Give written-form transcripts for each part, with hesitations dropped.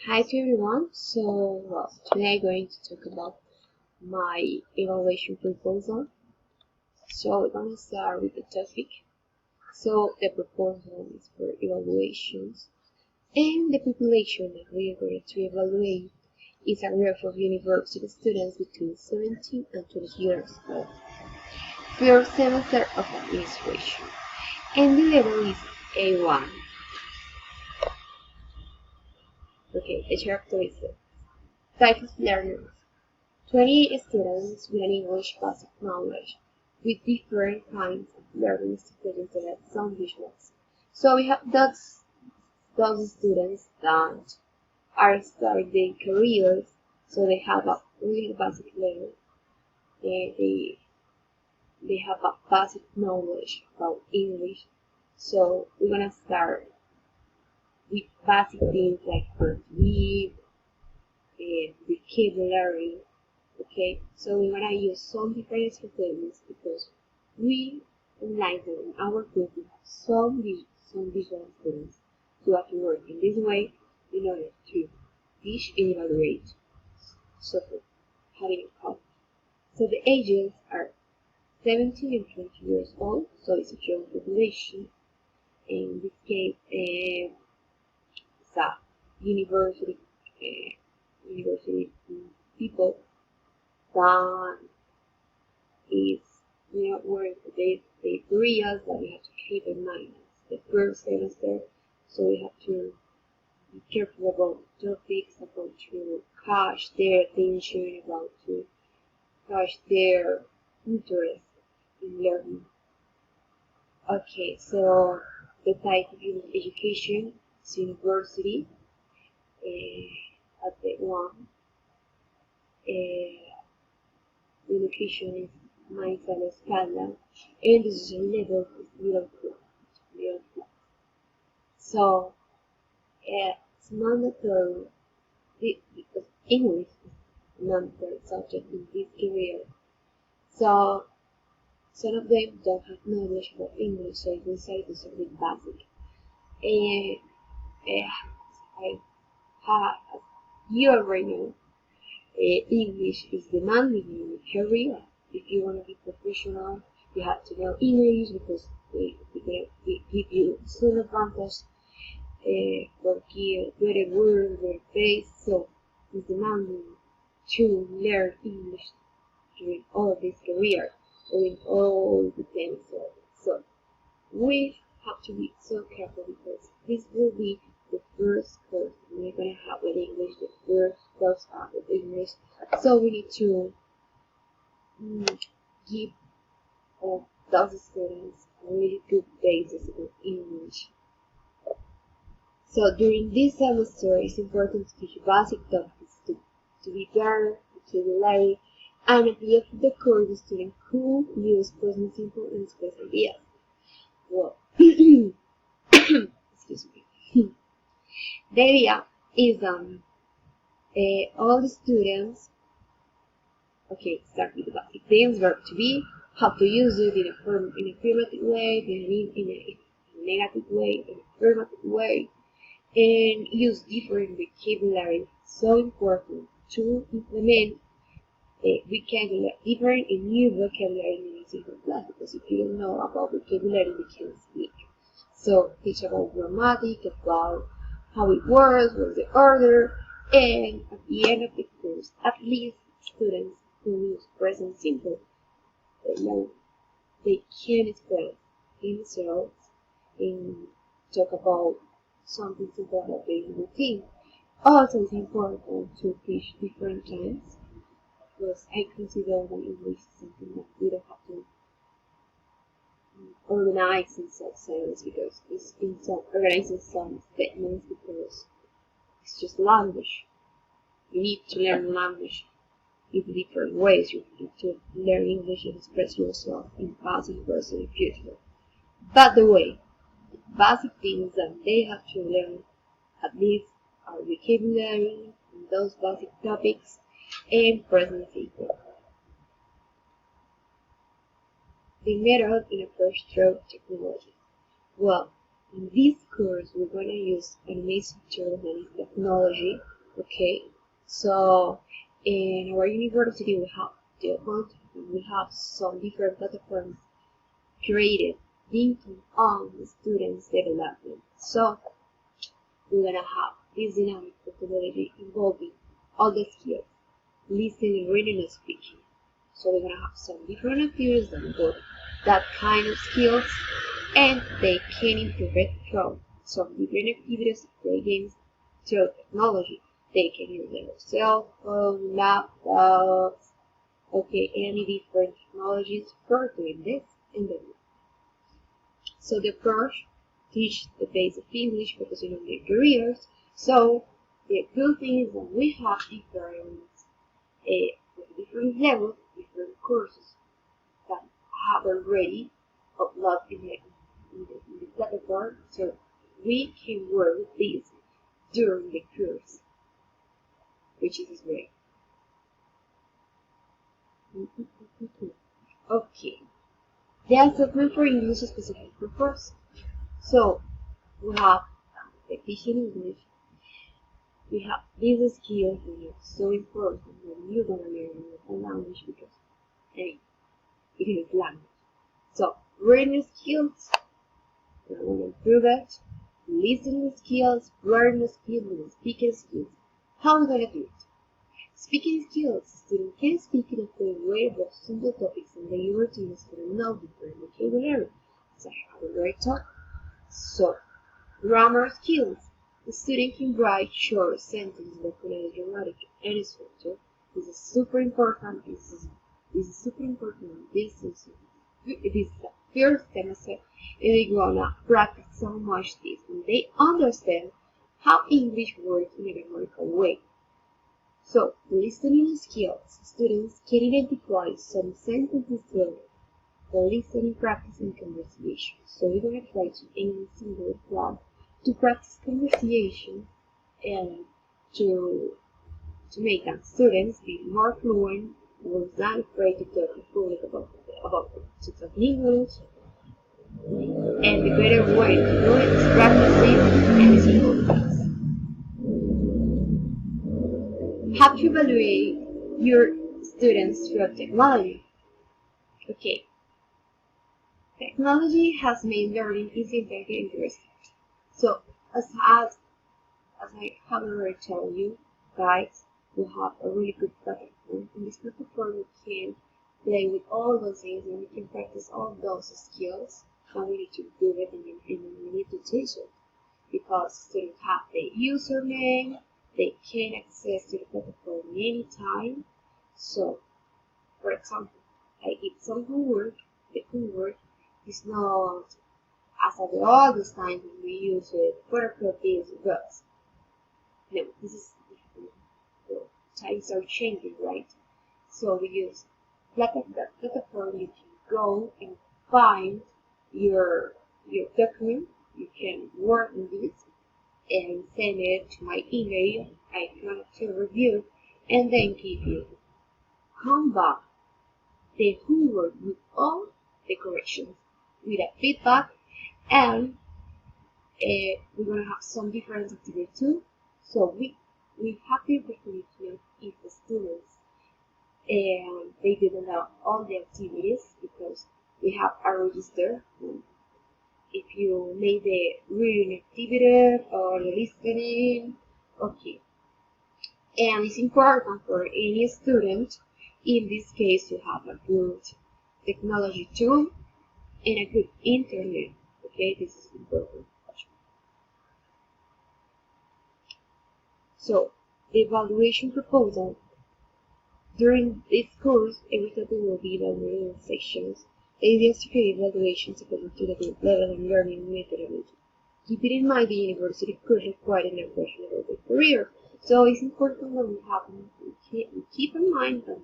Hi to everyone. Today I'm going to talk about my evaluation proposal. So we're going to start with the topic. So the proposal is for evaluations, and the population that we are going to evaluate is a group of university students between 17 and 20 years old. First semester of administration, and the level is A1. Okay, the characteristics. Type of learners. 28 students with an English basic knowledge, with different kinds of learning strategies and some visuals. So we have those students that are starting their careers, so they have a really basic level. They have a basic knowledge about English. So we're gonna start with basic things like first read, vocabulary. Okay, so we're gonna use some different strategies because we like that in our group we have some visual students who have to work in this way in order to teach and evaluate. So for having a copy. So the ages are 17 and 20 years old, so it's a young population. In this case, it's a university university people that is where the areas that we have to keep in mind. It's the first semester, so we have to be careful about topics, about to catch their attention, about to catch their interest in learning. Okay, so the type of education is university at the one. The location is Maisa La Scala, and this is a level of middle class. So it's mandatory because English is a mandatory subject in this career. So some of them don't have knowledge about English, so they say to something basic. And as you already know, English is demanding in your career. If you want to be professional, you have to know English because we give you some advantage for here, better word, better face. So it's demanding to learn English during all this career, during all the semesters. So we have to be so careful because this will be the first course we're going to have with English, the first course with English. So we need to give those students a really good basis of English. So during this semester, it's important to teach basic topics to be better, vocabulary, and at the end of the course, the student could use present simple and express ideas. Well, excuse me. The idea is all the students, okay, start with the basic things, verb to be, how to use it in an affirmative way, in a negative way, in an affirmative way, and use different vocabulary. So important to implement vocabulary, different and new vocabulary in a single class, because if you don't know about vocabulary, you can't speak. So teach about grammatic, about how it works, what's the order, and at the end of the course, at least students who use present simple, they can express themselves and talk about something simple about daily routine. Also, it's important to teach different times because I consider that English is something that we don't have to organize in such sense because it's in some organizing some statements because it's just language. You need to learn language in different ways. You need to learn English and express yourself in past and present and future. But the way, basic things that they have to learn at least are vocabulary and those basic topics and present simple. The method in approach through technology. Well, in this course we're going to use animation technology Okay, so in our university we have some different platforms created thinking on the students' development. So we're gonna have this dynamic methodology involving all the skills, listening, reading, and speaking. So we're gonna have some different activities that involve that kind of skills, and they can improve it from some different activities, play games, through technology. They can use their cell phone, laptops, okay, any different technologies for doing this in the room. So the first teach the base of English focusing on their careers. So the good thing is that we have different levels, different courses that have already uploaded in the platform. So we can work with this during the course, which is great. Okay. The assessment for English is specific purpose. So we have the teaching English. We have these skills which are so important when you're gonna learn a language because hey, it is language. So reading skills, we're gonna improve it. Listening skills, writing skills, and speaking skills. How are we gonna do it? Speaking skills. Students can speak in a clear way about simple topics and daily routines to know different vocabulary. So how to write talk. So grammar skills. The student can write short sentences that connect grammatic and structure. This is super important. This is super important. This is the first semester, and they're gonna practice so much this when they understand how English works in a grammatical way. So, listening skills. Students can identify some sentences clearly for listening, practice, and conversation. So we're going to try to any single plan to practice conversation and to make our students be more fluent, who is not afraid to talk in public about to talk in English. And the better way to do it is practicing and simple things. How to evaluate your students through technology. Okay. Technology has made learning easy and very interesting. So, as I have already told you, guys, we have a really good platform. In this platform, we can play with all those things and we can practice all those skills. And we need to do it and we need to teach it. Because students have their username, they can access to the platform anytime. So, for example, I give some homework. The homework is not as at all this time when we use it photocopies books. No, this is different. The times are changing, right? So we use platform. You can go and find your document. You can work on this and send it to my email. I want to review and then give you come back the homework with all the corrections with a feedback, and we're going to have some different activities too. So we have the opportunity to know if the students and they didn't know all the activities because we have a register. If you made the reading activity or listening, okay. And it's important for any student, in this case, to have a good technology tool and a good internet. Okay, this is important. So, the evaluation proposal. During this course, every topic will be evaluated in sections. The idea is to create evaluations according to the group level and learning methodology. Keep it in mind the university could require an impression about the career. So it's important that we keep in mind that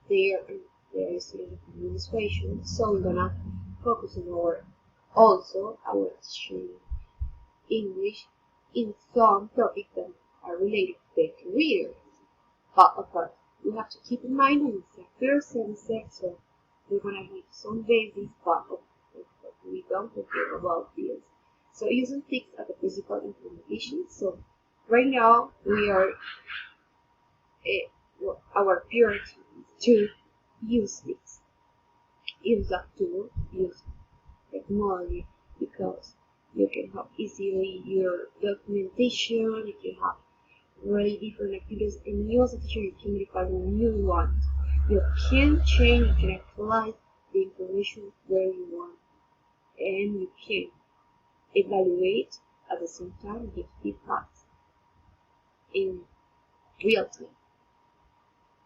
there is an administration. So we're gonna focus on our teaching English in some topics that are related to their career. But of course, we have to keep in mind that it's the first semester, so we're gonna have some basics, but we don't forget about this. So using tics as a physical implementation. So Right now, we are our priority is to use this, use that tool, use technology, because you can have easily your documentation, you can have really different activities, and you as a teacher you can modify when you want. You can change, you can actualize the information where you want, and you can evaluate at the same time, give feedback in real time.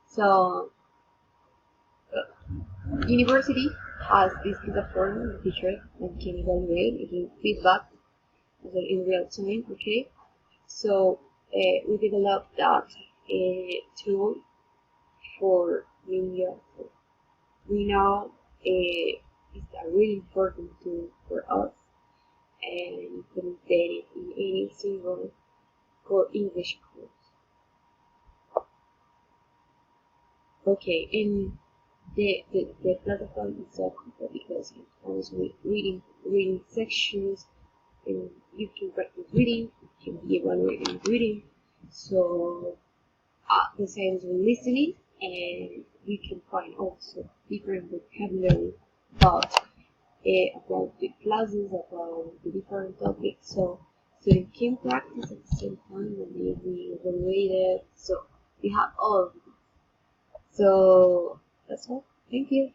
So university has this platform, the teacher that can evaluate, give feedback in real time. Okay, so we developed that tool for media. We know it's a really important tool for us, and you can embed it in any single core English course. Okay, and the platform is so cool because it comes with reading sections, and you can practice reading, you can be evaluating reading. So besides listening, and you can find also different vocabulary about the classes, about the different topics. So you can practice at the same time when they be evaluated. So you have all of it. So that's all. Thank you.